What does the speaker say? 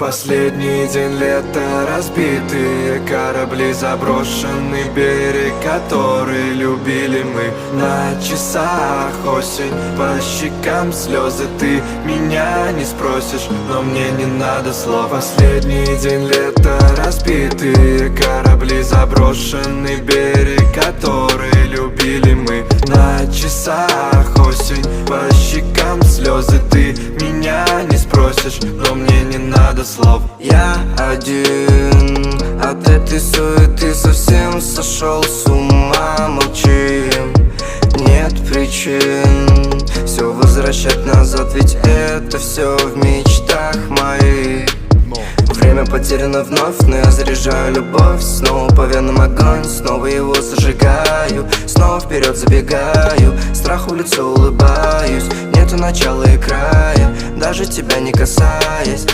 Последний день лета, разбитые корабли, заброшенный берег, который любили мы. На часах осень, по щекам слезы, ты меня не спросишь, но мне не надо слов. Последний день лета, разбитые корабли, заброшенный берег, который любили мы. На часах осень, по щекам слезы, ты меня не спросишь, но мне не надо слов. Я один, от этой суеты совсем сошел с ума. Молчим, нет причин все возвращать назад, ведь это все в мечтах моих. Время потеряно вновь, но я заряжаю любовь. Снова по венам огонь, снова его зажигаю. Снова вперед забегаю, страху в лицо улыбаюсь. Нету начала и края, даже тебя не касаясь.